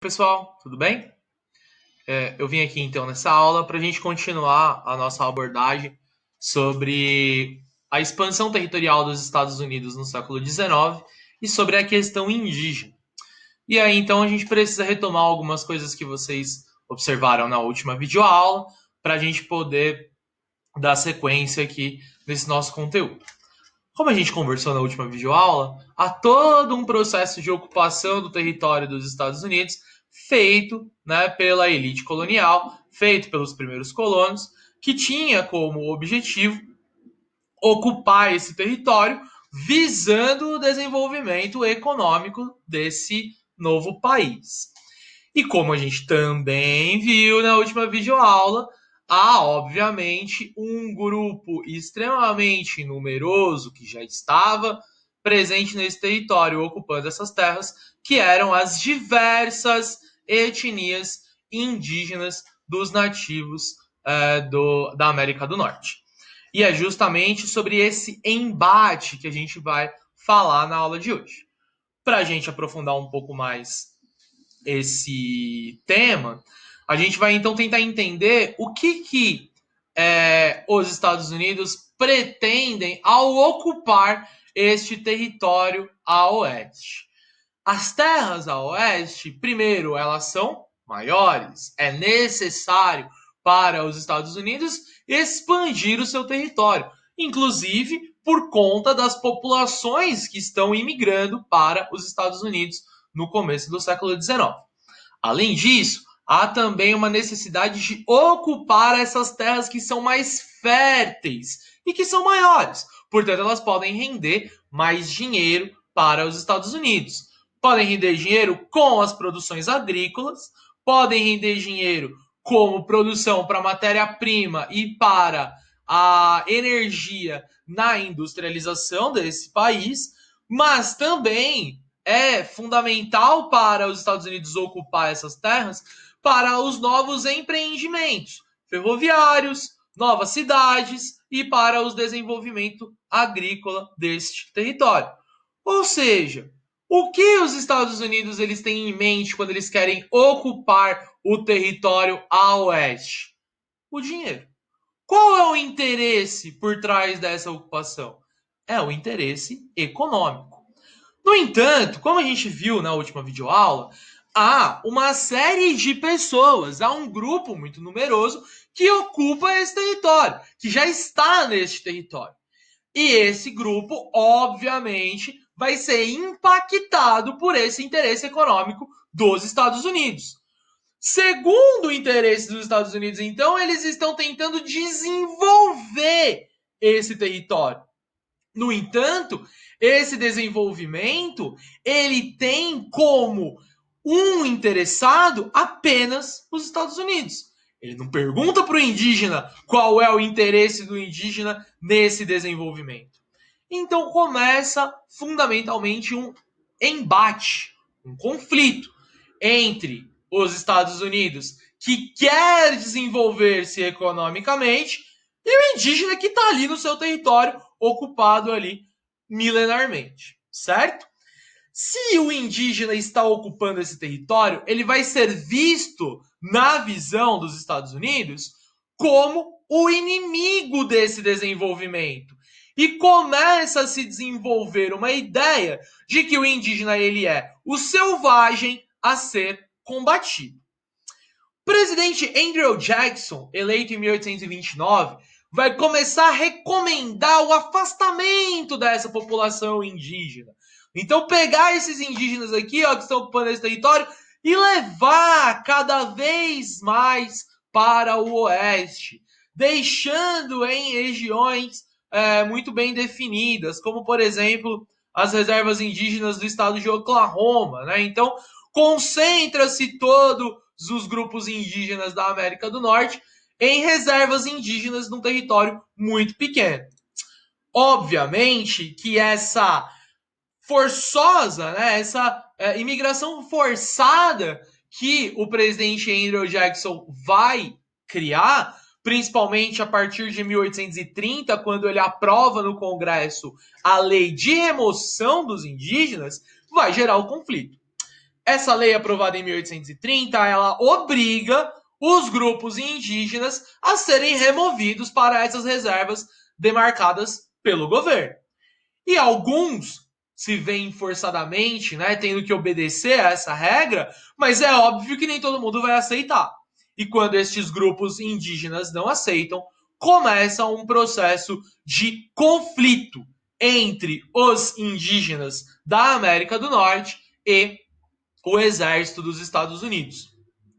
Pessoal, tudo bem? Eu vim aqui então nessa aula para a gente continuar a nossa abordagem sobre a expansão territorial dos Estados Unidos no século XIX e sobre a questão indígena. E aí então a gente precisa retomar algumas coisas que vocês observaram na última videoaula para a gente poder dar sequência aqui nesse nosso conteúdo. Como a gente conversou na última videoaula, há todo um processo de ocupação do território dos Estados Unidos feito, né, pela elite colonial, feito pelos primeiros colonos, que tinha como objetivo ocupar esse território visando o desenvolvimento econômico desse novo país. E como a gente também viu na última videoaula, há, obviamente, um grupo extremamente numeroso que já estava presente nesse território, ocupando essas terras, que eram as diversas etnias indígenas dos nativos da América do Norte. E é justamente sobre esse embate que a gente vai falar na aula de hoje. Para a gente aprofundar um pouco mais esse tema, a gente vai então tentar entender o que os Estados Unidos pretendem ao ocupar este território a oeste. As terras a oeste, primeiro, elas são maiores. É necessário para os Estados Unidos expandir o seu território, inclusive por conta das populações que estão imigrando para os Estados Unidos no começo do século XIX. Além disso, há também uma necessidade de ocupar essas terras que são mais férteis e que são maiores. Portanto, elas podem render mais dinheiro para os Estados Unidos. Podem render dinheiro com as produções agrícolas, podem render dinheiro como produção para matéria-prima e para a energia na industrialização desse país, mas também é fundamental para os Estados Unidos ocupar essas terras para os novos empreendimentos ferroviários, novas cidades e para o desenvolvimento agrícola deste território. Ou seja, o que os Estados Unidos eles têm em mente quando eles querem ocupar o território a oeste? O dinheiro. Qual é o interesse por trás dessa ocupação? É o interesse econômico. No entanto, como a gente viu na última videoaula, há uma série de pessoas, há um grupo muito numeroso que ocupa esse território, que já está neste território. E esse grupo, obviamente, vai ser impactado por esse interesse econômico dos Estados Unidos. Segundo o interesse dos Estados Unidos, então, eles estão tentando desenvolver esse território. No entanto, esse desenvolvimento ele tem como um interessado apenas os Estados Unidos. Ele não pergunta para o indígena qual é o interesse do indígena nesse desenvolvimento. Então começa fundamentalmente um embate, um conflito entre os Estados Unidos, que quer desenvolver-se economicamente, e o indígena que está ali no seu território, ocupado ali milenarmente, certo? Se o indígena está ocupando esse território, ele vai ser visto, na visão dos Estados Unidos, como o inimigo desse desenvolvimento. E começa a se desenvolver uma ideia de que o indígena ele é o selvagem a ser combatido. O presidente Andrew Jackson, eleito em 1829, vai começar a recomendar o afastamento dessa população indígena. Então, pegar esses indígenas aqui, ó, que estão ocupando esse território, e levar cada vez mais para o oeste, deixando em regiões muito bem definidas, como, por exemplo, as reservas indígenas do estado de Oklahoma, né? Então, concentra-se todos os grupos indígenas da América do Norte em reservas indígenas num território muito pequeno. Obviamente que essa forçosa, né, essa imigração forçada que o presidente Andrew Jackson vai criar, principalmente a partir de 1830, quando ele aprova no Congresso a lei de remoção dos indígenas, vai gerar o conflito. essa lei aprovada em 1830, ela obriga os grupos indígenas a serem removidos para essas reservas demarcadas pelo governo. E alguns se veem forçadamente, né, tendo que obedecer a essa regra, mas é óbvio que nem todo mundo vai aceitar. E quando estes grupos indígenas não aceitam, começa um processo de conflito entre os indígenas da América do Norte e o exército dos Estados Unidos.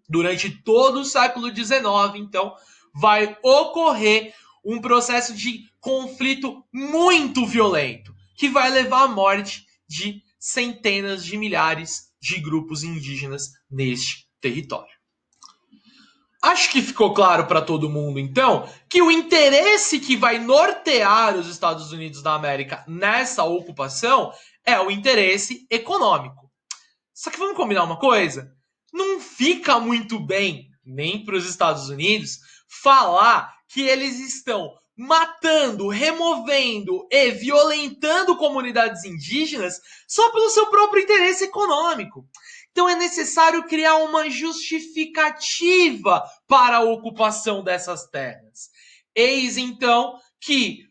Durante todo o século XIX, então, vai ocorrer um processo de conflito muito violento, que vai levar à morte de centenas de milhares de grupos indígenas neste território. Acho que ficou claro para todo mundo, então, que o interesse que vai nortear os Estados Unidos da América nessa ocupação é o interesse econômico. Só que vamos combinar uma coisa? Não fica muito bem, nem para os Estados Unidos, falar que eles estão matando, removendo e violentando comunidades indígenas só pelo seu próprio interesse econômico. Então é necessário criar uma justificativa para a ocupação dessas terras. Eis então que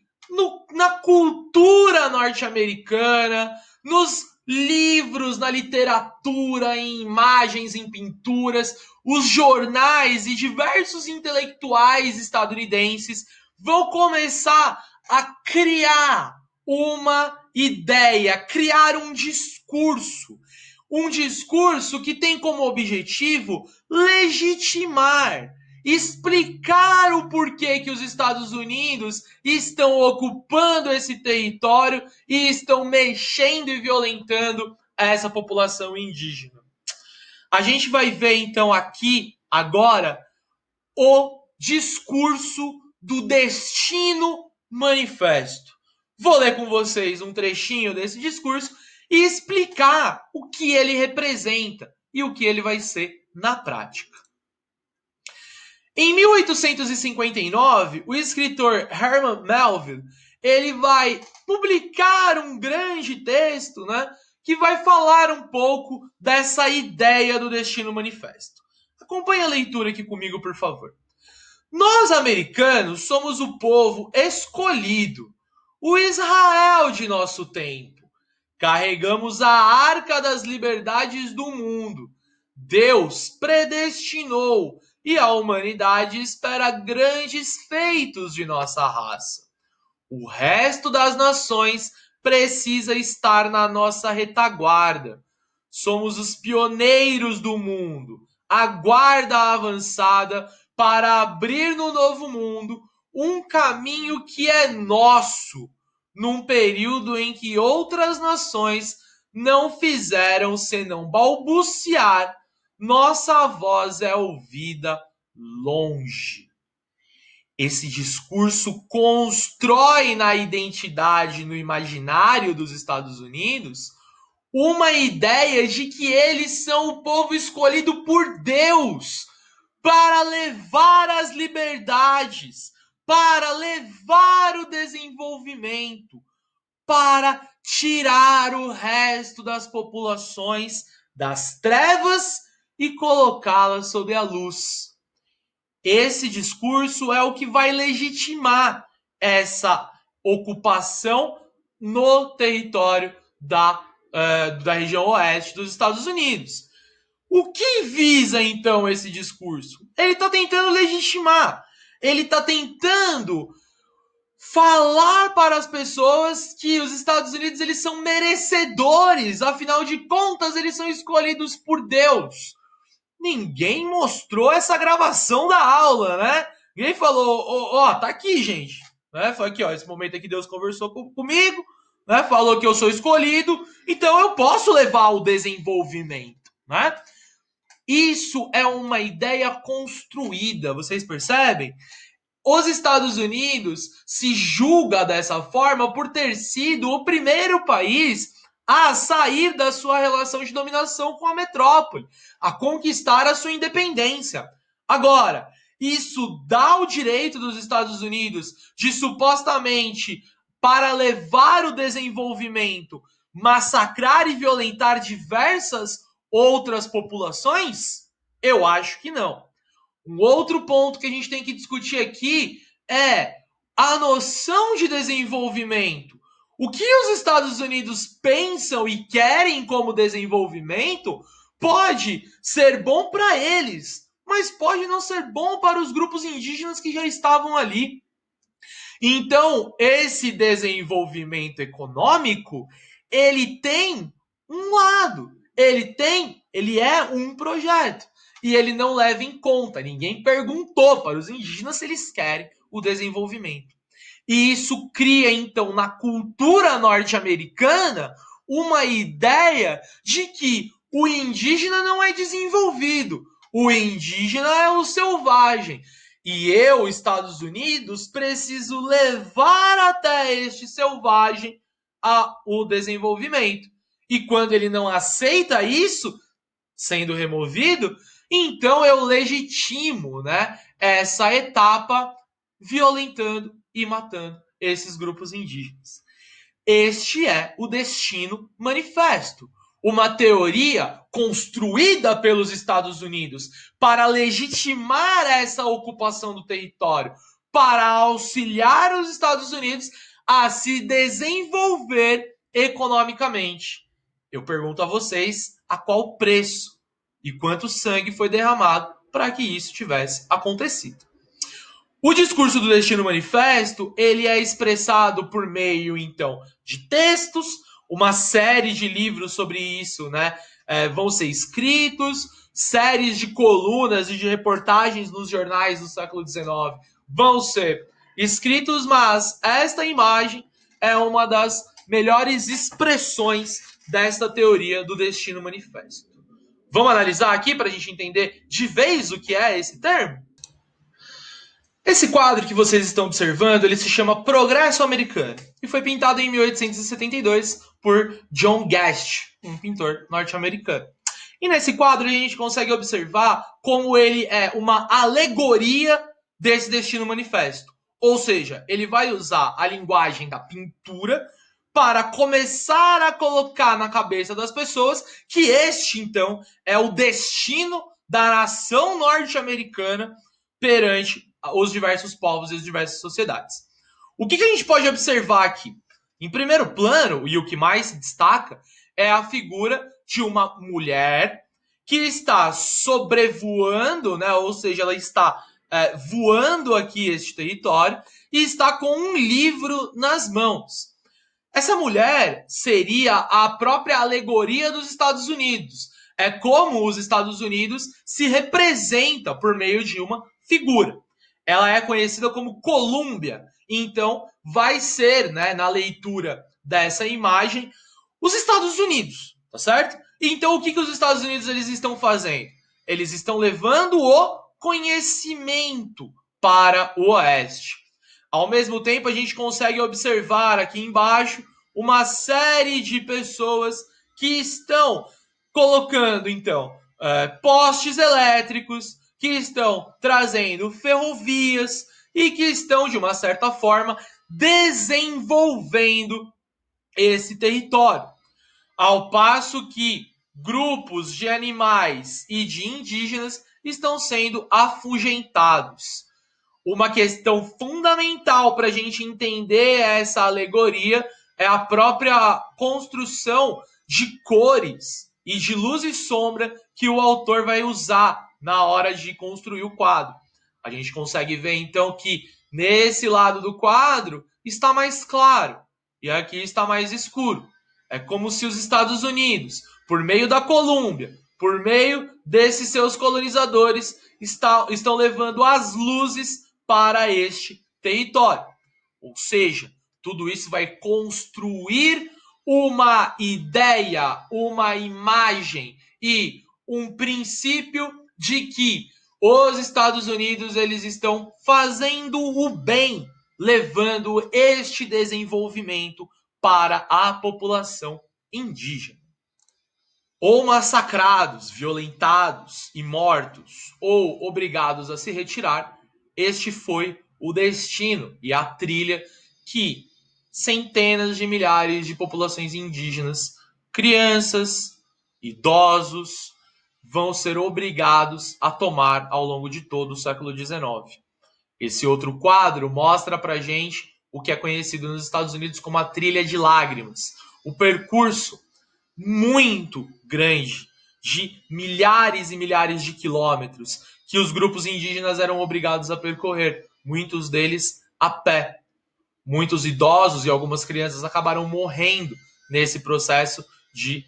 na cultura norte-americana, nos livros, na literatura, em imagens, em pinturas, os jornais e diversos intelectuais estadunidenses vão começar a criar uma ideia, criar um discurso. Um discurso que tem como objetivo legitimar, explicar o porquê que os Estados Unidos estão ocupando esse território e estão mexendo e violentando essa população indígena. A gente vai ver então aqui, agora, o discurso do Destino Manifesto. Vou ler com vocês um trechinho desse discurso e explicar o que ele representa e o que ele vai ser na prática. Em 1859, o escritor Herman Melville ele vai publicar um grande texto, né, que vai falar um pouco dessa ideia do Destino Manifesto. Acompanhe a leitura aqui comigo, por favor. Nós, americanos, somos o povo escolhido, o Israel de nosso tempo. Carregamos a arca das liberdades do mundo. Deus predestinou e a humanidade espera grandes feitos de nossa raça. O resto das nações precisa estar na nossa retaguarda. Somos os pioneiros do mundo, a guarda avançada para abrir no novo mundo um caminho que é nosso, num período em que outras nações não fizeram senão balbuciar, nossa voz é ouvida longe. Esse discurso constrói na identidade, no imaginário dos Estados Unidos, uma ideia de que eles são o povo escolhido por Deus para levar as liberdades, para levar o desenvolvimento, para tirar o resto das populações das trevas e colocá-las sob a luz. Esse discurso é o que vai legitimar essa ocupação no território da região oeste dos Estados Unidos. O que visa, então, esse discurso? Ele está tentando legitimar, ele está tentando falar para as pessoas que os Estados Unidos eles são merecedores, afinal de contas, eles são escolhidos por Deus. Ninguém mostrou essa gravação da aula, né? Ninguém falou, ó, tá aqui, gente. Né? Foi aqui, ó, esse momento aqui Deus conversou comigo, né? Falou que eu sou escolhido, então eu posso levar o desenvolvimento, né? Isso é uma ideia construída, vocês percebem? Os Estados Unidos se julga dessa forma por ter sido o primeiro país a sair da sua relação de dominação com a metrópole, a conquistar a sua independência. Agora, isso dá o direito dos Estados Unidos de supostamente, para levar o desenvolvimento, massacrar e violentar diversas outras populações? Eu acho que não. Um outro ponto que a gente tem que discutir aqui é a noção de desenvolvimento. O que os Estados Unidos pensam e querem como desenvolvimento pode ser bom para eles, mas pode não ser bom para os grupos indígenas que já estavam ali. Então, esse desenvolvimento econômico, ele tem um lado, ele é um projeto e ele não leva em conta. Ninguém perguntou para os indígenas se eles querem o desenvolvimento. E isso cria, então, na cultura norte-americana, uma ideia de que o indígena não é desenvolvido, o indígena é o selvagem. E eu, Estados Unidos, preciso levar até este selvagem o desenvolvimento. E quando ele não aceita isso, sendo removido, então eu legitimo, né, essa etapa violentando e matando esses grupos indígenas. Este é o Destino Manifesto, uma teoria construída pelos Estados Unidos para legitimar essa ocupação do território, para auxiliar os Estados Unidos a se desenvolver economicamente. Eu pergunto a vocês a qual preço e quanto sangue foi derramado para que isso tivesse acontecido. O discurso do Destino Manifesto, ele é expressado por meio, então, de textos, uma série de livros sobre isso, né? Vão ser escritos, séries de colunas e de reportagens nos jornais do século XIX vão ser escritos, mas esta imagem é uma das melhores expressões desta teoria do Destino Manifesto. Vamos analisar aqui para a gente entender de vez o que é esse termo? Esse quadro que vocês estão observando, ele se chama Progresso Americano e foi pintado em 1872 por John Guest, um pintor norte-americano. E nesse quadro a gente consegue observar como ele é uma alegoria desse Destino Manifesto. Ou seja, ele vai usar a linguagem da pintura para começar a colocar na cabeça das pessoas que este, então, é o destino da nação norte-americana perante os diversos povos e as diversas sociedades. O que a gente pode observar aqui? Em primeiro plano, e o que mais se destaca, é a figura de uma mulher que está sobrevoando, né? Ou seja, ela está voando aqui este território e está com um livro nas mãos. Essa mulher seria a própria alegoria dos Estados Unidos. É como os Estados Unidos se representa por meio de uma figura. Ela é conhecida como Colúmbia. Então, vai ser, né, na leitura dessa imagem, os Estados Unidos, tá certo? Então, o que os Estados Unidos eles estão fazendo? Eles estão levando o conhecimento para o Oeste. Ao mesmo tempo, a gente consegue observar aqui embaixo uma série de pessoas que estão colocando, então, postes elétricos, que estão trazendo ferrovias e que estão, de uma certa forma, desenvolvendo esse território. Ao passo que grupos de animais e de indígenas estão sendo afugentados. Uma questão fundamental para a gente entender essa alegoria é a própria construção de cores e de luz e sombra que o autor vai usar na hora de construir o quadro. A gente consegue ver então que nesse lado do quadro está mais claro e aqui está mais escuro. É como se os Estados Unidos, por meio da Colômbia, por meio desses seus colonizadores, estão levando as luzes para este território. Ou seja, tudo isso vai construir uma ideia, uma imagem e um princípio de que os Estados Unidos eles estão fazendo o bem, levando este desenvolvimento para a população indígena. Ou massacrados, violentados e mortos, ou obrigados a se retirar, este foi o destino e a trilha que centenas de milhares de populações indígenas, crianças, idosos vão ser obrigados a tomar ao longo de todo o século XIX. Esse outro quadro mostra para gente o que é conhecido nos Estados Unidos como a trilha de lágrimas, o percurso muito grande de milhares e milhares de quilômetros que os grupos indígenas eram obrigados a percorrer, muitos deles a pé. Muitos idosos e algumas crianças acabaram morrendo nesse processo de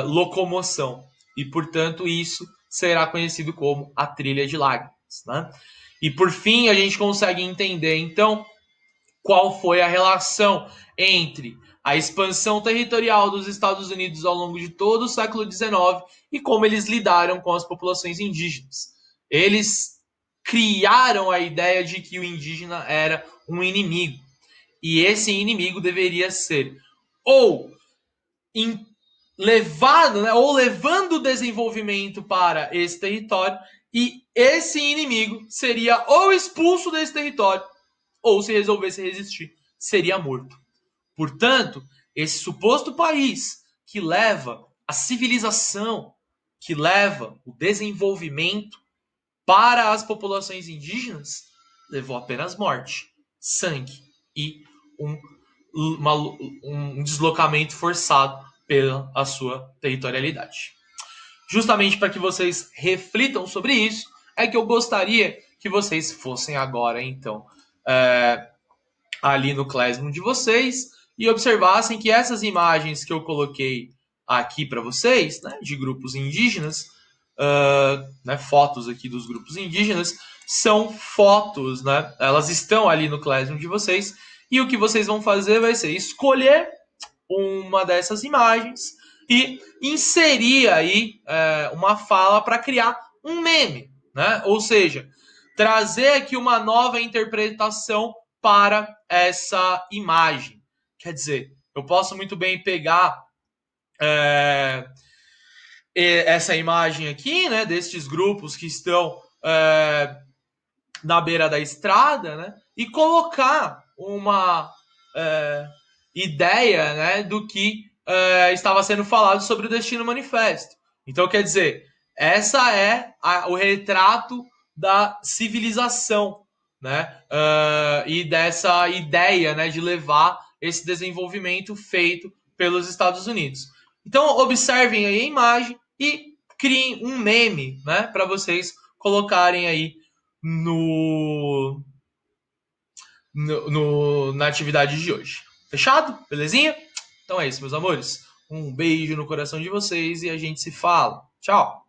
locomoção. E, portanto, isso será conhecido como a trilha de lágrimas. Né? E, por fim, a gente consegue entender, então, qual foi a relação entre a expansão territorial dos Estados Unidos ao longo de todo o século XIX e como eles lidaram com as populações indígenas. Eles criaram a ideia de que o indígena era um inimigo. E esse inimigo deveria ser ou levado, né, ou levando o desenvolvimento para esse território, e esse inimigo seria ou expulso desse território, ou se resolvesse resistir, seria morto. Portanto, esse suposto país que leva a civilização, que leva o desenvolvimento para as populações indígenas, levou apenas morte, sangue e um deslocamento forçado pela sua territorialidade. Justamente para que vocês reflitam sobre isso, é que eu gostaria que vocês fossem agora, então, ali no Classroom de vocês e observassem que essas imagens que eu coloquei aqui para vocês, né, de grupos indígenas, né, fotos aqui dos grupos indígenas, são fotos, né, elas estão ali no Classroom de vocês, e o que vocês vão fazer vai ser escolher uma dessas imagens e inserir aí uma fala para criar um meme, né? Ou seja, trazer aqui uma nova interpretação para essa imagem. Quer dizer, eu posso muito bem pegar essa imagem aqui, né, destes grupos que estão na beira da estrada, né, e colocar uma ideia, né, do que estava sendo falado sobre o Destino Manifesto. Então, quer dizer, essa é o retrato da civilização, né, e dessa ideia, né, de levar esse desenvolvimento feito pelos Estados Unidos. Então, observem aí a imagem e criem um meme, né, para vocês colocarem aí na atividade de hoje. Fechado? Belezinha? Então é isso, meus amores. Um beijo no coração de vocês e a gente se fala. Tchau!